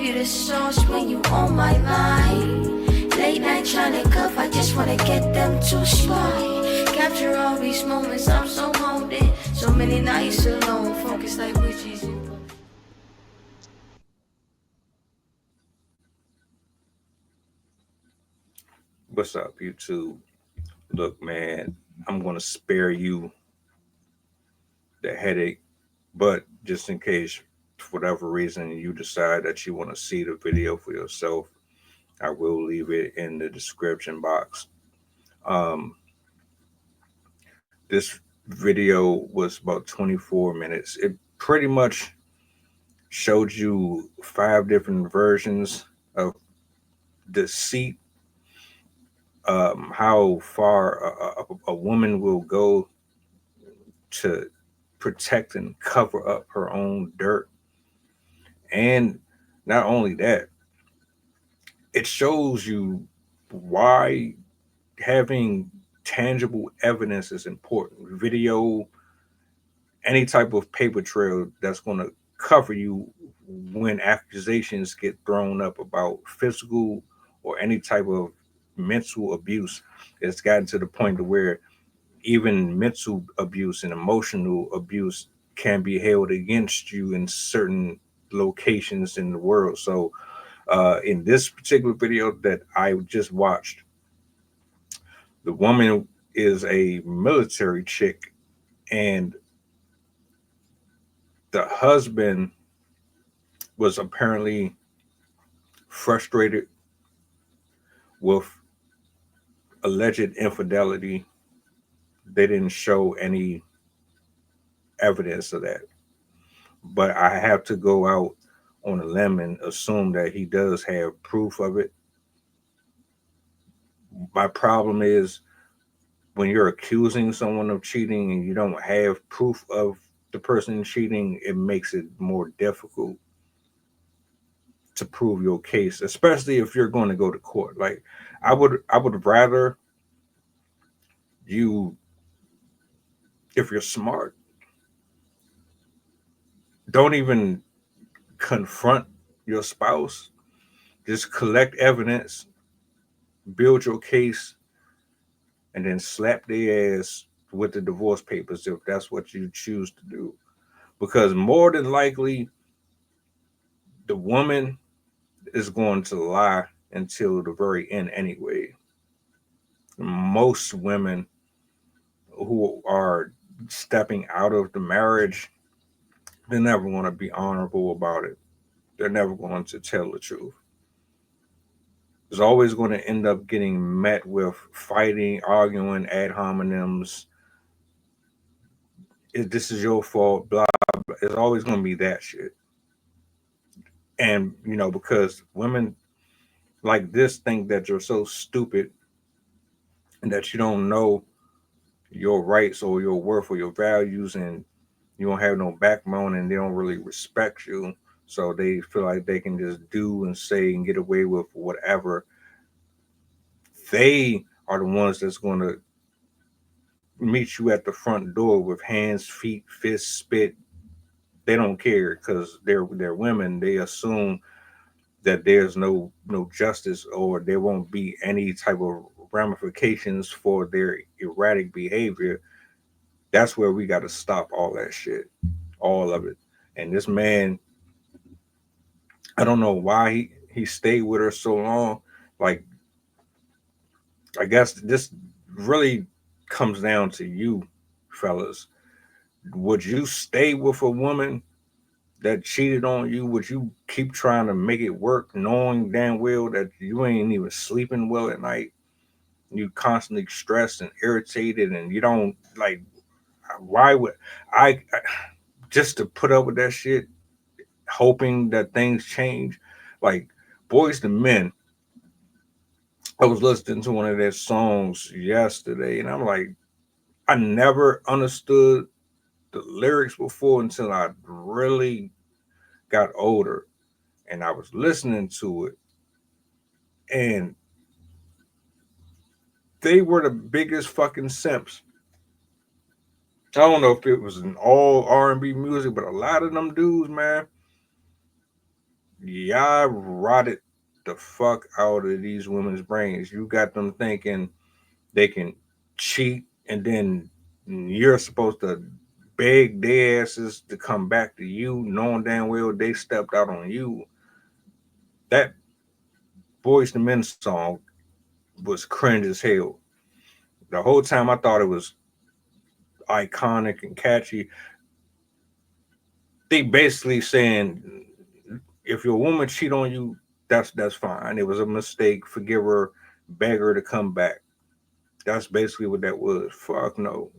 you the sauce when you on my line. Late night trying to cuff, I just wanna get them to slide. Capture all these moments, I'm so holding. So many nights alone, focus like witches. What's up, YouTube? Look, man, I'm going to spare you the headache, but just in case, for whatever reason, you decide that you want to see the video for yourself, I will leave it in the description box. Um, this video was about 24 minutes. It pretty much showed you 5 different versions of deceit, how far a woman will go to protect and cover up her own dirt. And not only that, it shows you why having tangible evidence is important. Video, any type of paper trail that's going to cover you when accusations get thrown up about physical or any type of mental abuse. It's gotten to the point to where even mental abuse and emotional abuse can be held against you in certain locations in the world. So, in this particular video that I just watched, the woman is a military chick, and the husband was apparently frustrated with alleged infidelity. They didn't show any evidence of that, but I have to go out on a limb and assume that he does have proof of it. My problem is when you're accusing someone of cheating and you don't have proof of the person cheating, it makes it more difficult to prove your case, especially if you're going to go to court. Like I would rather you, if you're smart, don't even confront your spouse. Just collect evidence, build your case, and then slap their ass with the divorce papers if that's what you choose to do. Because more than likely, the woman is going to lie until the very end anyway. Most women who are stepping out of the marriage, they're never going to be honorable about it. They're never going to tell the truth. It's always going to end up getting met with fighting, arguing, ad hominems. This is your fault, blah, blah. It's always going to be that shit. And, because women like this think that you're so stupid and that you don't know your rights or your worth or your values, and you don't have no backbone, and they don't really respect you. So they feel like they can just do and say and get away with whatever. They are the ones that's going to meet you at the front door with hands, feet, fists, spit. They don't care because they're women. They assume that there's no justice, or there won't be any type of ramifications for their erratic behavior. That's where we got to stop all that shit, all of it. And this man, I don't know why he stayed with her so long. Like, I guess this really comes down to you, fellas. Would you stay with a woman that cheated on you? Would you keep trying to make it work, knowing damn well that you ain't even sleeping well at night? You constantly stressed and irritated, and you don't like. Why would I just to put up with that shit, hoping that things change? Like, Boys to Men, I was listening to one of their songs yesterday, and I'm like, I never understood the lyrics before until I really got older, and I was listening to it, and they were the biggest fucking simps. I don't know if it was in all R&B music, but a lot of them dudes, man, y'all rotted the fuck out of these women's brains. You got them thinking they can cheat, and then you're supposed to beg their asses to come back to you, knowing damn well they stepped out on you. That Boys to Men song was cringe as hell. The whole time I thought it was iconic and catchy. They basically saying if your woman cheat on you, that's fine. It was a mistake. Forgive her, beg her to come back. That's basically what that was. Fuck no.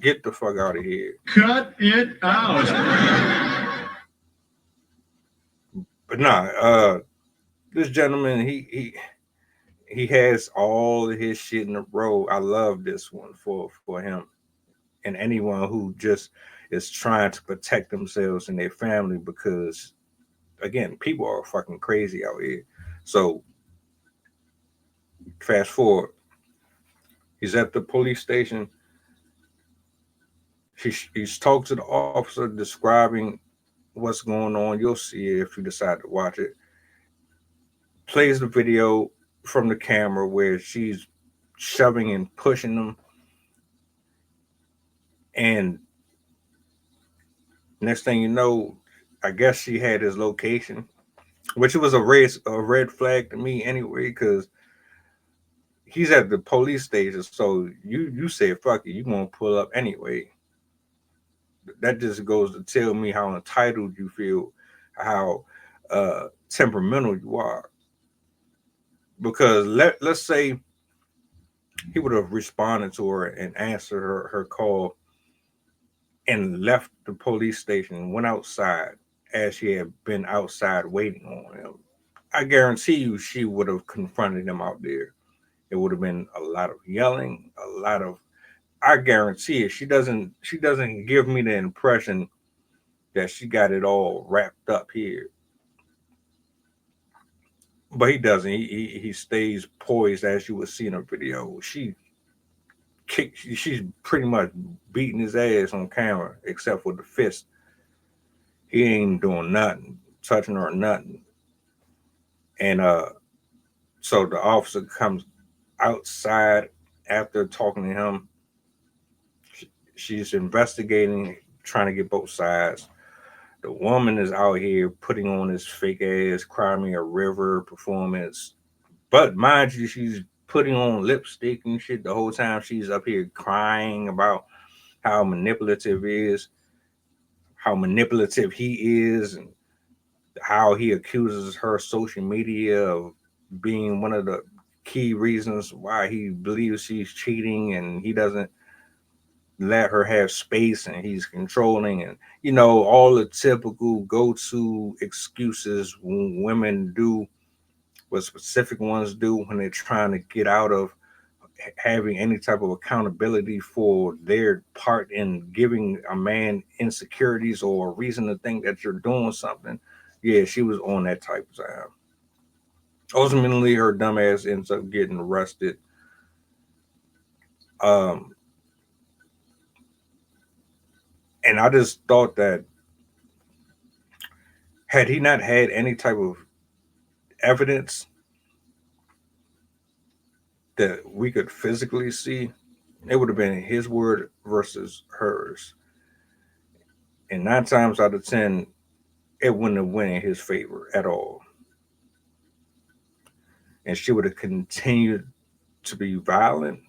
Get the fuck out of here. Cut it out. But nah, this gentleman, he has all of his shit in a row. I love this one for him and anyone who just is trying to protect themselves and their family, because again, people are fucking crazy out here. So fast forward, he's at the police station. He's talked to the officer describing what's going on. You'll see it if you decide to watch it. Plays the video from the camera where she's shoving and pushing him, and next thing you know, I guess she had his location, which was a red flag to me anyway, because he's at the police station. So you say fuck it, you gonna pull up anyway. That just goes to tell me how entitled you feel, how temperamental you are. Because let's say he would have responded to her and answered her call and left the police station and went outside as she had been outside waiting on him. I guarantee you she would have confronted him out there. It would have been a lot of yelling, a lot of, I guarantee it. She doesn't give me the impression that she got it all wrapped up here. But he doesn't. He stays poised, as you would see in a video. She's pretty much beating his ass on camera, except for the fist. He ain't doing nothing, touching her or nothing. And so the officer comes outside after talking to him. She's investigating, trying to get both sides. The woman is out here putting on this fake ass Cry Me a River performance. But mind you, she's putting on lipstick and shit the whole time. She's up here crying about how manipulative he is, and how he accuses her social media of being one of the key reasons why he believes she's cheating, and he doesn't let her have space, and he's controlling, and all the typical go-to excuses women do, what specific ones do when they're trying to get out of having any type of accountability for their part in giving a man insecurities or a reason to think that you're doing something. Yeah, she was on that type of time. Ultimately, her dumbass ends up getting arrested. And I just thought that had he not had any type of evidence that we could physically see, it would have been his word versus hers. And 9 times out of 10, it wouldn't have went in his favor at all. And she would have continued to be violent.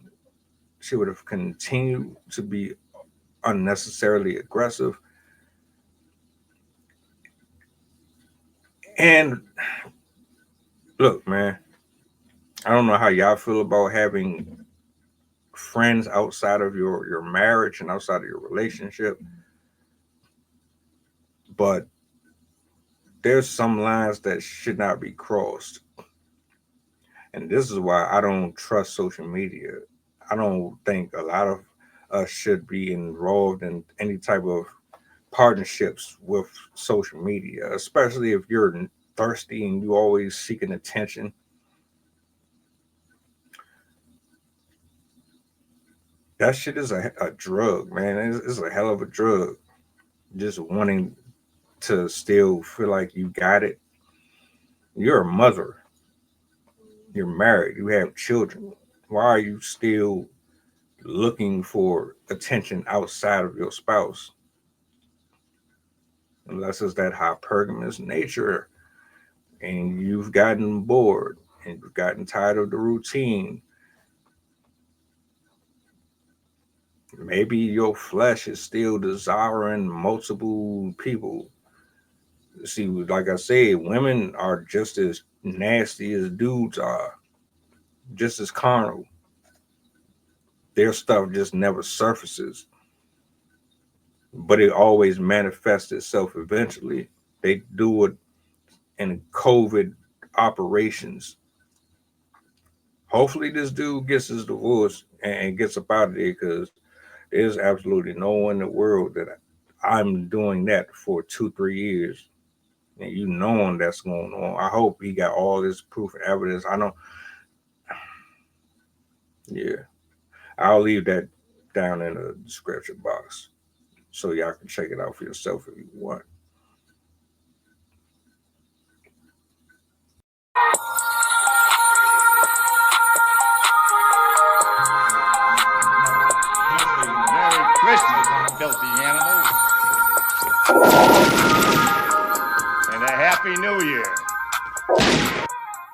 She would have continued to be unnecessarily aggressive. And look, man, I don't know how y'all feel about having friends outside of your marriage and outside of your relationship, but there's some lines that should not be crossed. And this is why I don't trust social media. I don't think a lot of us should be involved in any type of partnerships with social media, especially if you're thirsty and you always seeking attention. That shit is a drug, man. It's a hell of a drug. Just wanting to still feel like you got it. You're a mother. You're married. You have children. Why are you still looking for attention outside of your spouse? Unless it's that hypergamous nature and you've gotten bored and you've gotten tired of the routine. Maybe your flesh is still desiring multiple people. See, like I said, women are just as nasty as dudes are, just as carnal. Their stuff just never surfaces, but it always manifests itself eventually. They do it in COVID operations. Hopefully this dude gets his divorce and gets up out of there, because there's absolutely no one in the world that I'm doing that for 2-3 years. And you knowing that's going on. I hope he got all this proof and evidence. I know. Yeah. I'll leave that down in the description box so y'all can check it out for yourself if you want. Merry Christmas, filthy animal. And a Happy New Year.